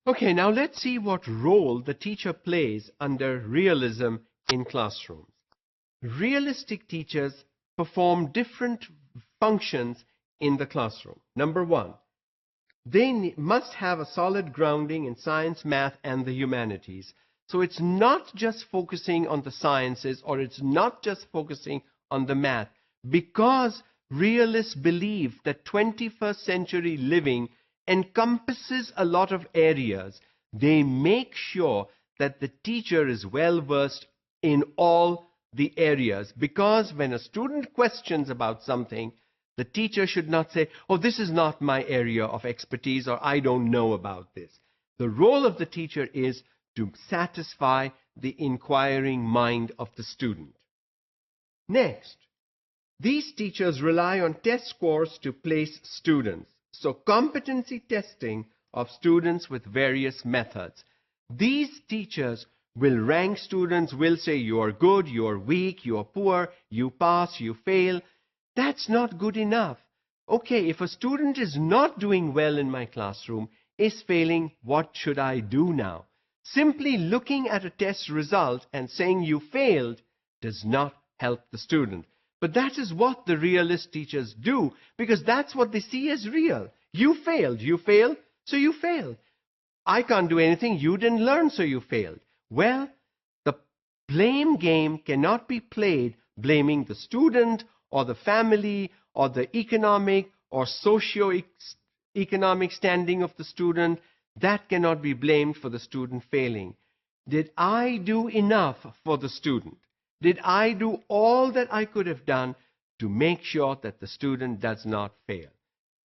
Okay, now let's see what role the teacher plays under realism in classrooms. Realistic teachers perform different functions in the classroom. Number one, they must have a solid grounding in science, math, and the humanities. So it's not just focusing on the sciences, or it's not just focusing on the math, because realists believe that 21st century living encompasses a lot of areas. They make sure that the teacher is well versed in all the areas, because when a student questions about something, the teacher should not say, oh, this is not my area of expertise, or I don't know about this. The role of the teacher is to satisfy the inquiring mind of the student. Next, these teachers rely on test scores to place students. So competency testing of students with various methods. These teachers will rank students, will say you are good, you are weak, you are poor, you pass, you fail. That's not good enough. Okay, if a student is not doing well in my classroom, is failing, what should I do now? Simply looking at a test result and saying you failed does not help the student. But that is what the realist teachers do, because that's what they see as real. You failed, so you failed. I can't do anything, you didn't learn, so you failed. Well, the blame game cannot be played blaming the student or the family or the economic or socio-economic standing of the student. That cannot be blamed for the student failing. Did I do enough for the student? Did I do all that I could have done to make sure that the student does not fail?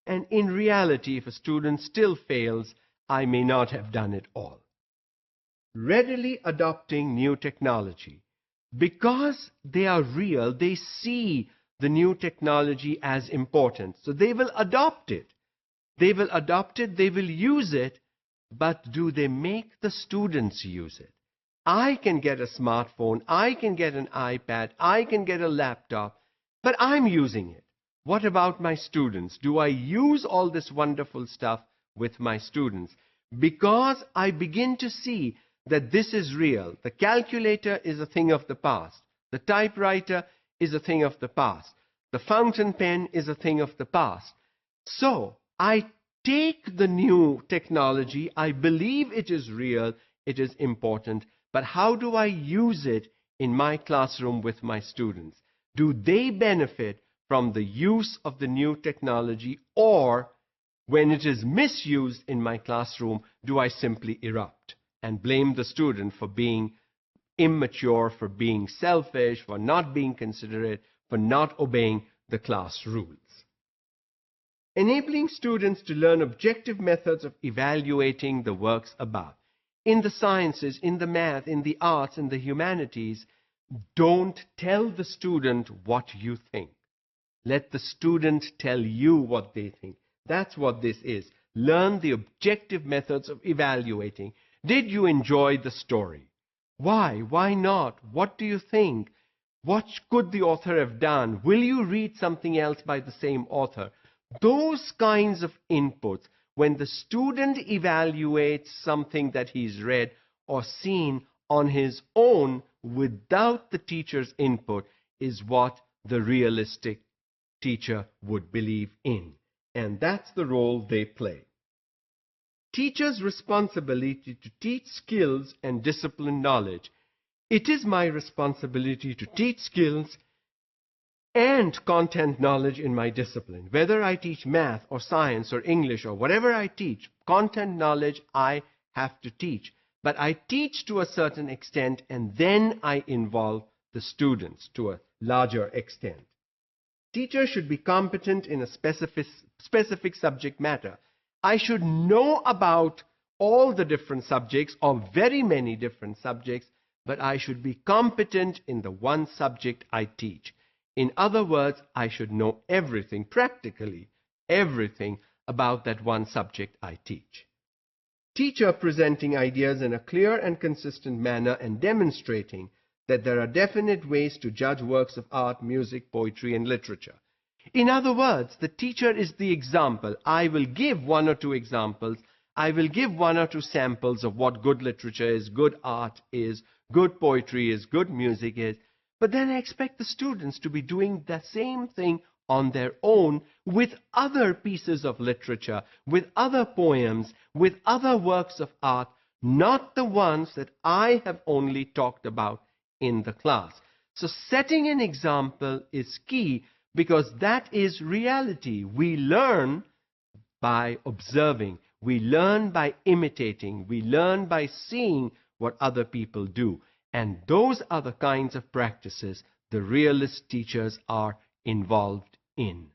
And in reality, if a student still fails, I may not have done it all. Readily adopting new technology. Because they are real, they see the new technology as important. So they will adopt it. They will adopt it, they will use it, but do they make the students use it? I can get a smartphone, I can get an iPad, I can get a laptop, but I'm using it. What about my students? Do I use all this wonderful stuff with my students? Because I begin to see that this is real. The calculator is a thing of the past. The typewriter is a thing of the past. The fountain pen is a thing of the past. So I take the new technology, I believe it is real, it is important, but how do I use it in my classroom with my students? Do they benefit from the use of the new technology, or when it is misused in my classroom, do I simply erupt and blame the student for being immature, for being selfish, for not being considerate, for not obeying the class rules? Enabling students to learn objective methods of evaluating the works above. In the sciences, in the math, in the arts, in the humanities, don't tell the student what you think. Let the student tell you what they think. That's what this is. Learn the objective methods of evaluating. Did you enjoy the story? Why? Why not? What do you think? What could the author have done? Will you read something else by the same author? Those kinds of inputs, when the student evaluates something that he's read or seen on his own without the teacher's input, is what the realistic teacher would believe in. And that's the role they play. Teachers' responsibility to teach skills and discipline knowledge. It is my responsibility to teach skills and content knowledge in my discipline. Whether I teach math or science or English or whatever I teach, content knowledge I have to teach. But I teach to a certain extent, and then I involve the students to a larger extent. Teachers should be competent in a specific subject matter. I should know about all the different subjects, or very many different subjects, but I should be competent in the one subject I teach. In other words, I should know everything, practically everything about that one subject I teach. Teacher presenting ideas in a clear and consistent manner and demonstrating that there are definite ways to judge works of art, music, poetry, and literature. In other words, the teacher is the example. I will give one or two examples, I will give one or two samples of what good literature is, good art is, good poetry is, good music is. But then I expect the students to be doing the same thing on their own with other pieces of literature, with other poems, with other works of art, not the ones that I have only talked about in the class. So setting an example is key, because that is reality. We learn by observing. We learn by imitating. We learn by seeing what other people do. And those are the kinds of practices the realist teachers are involved in.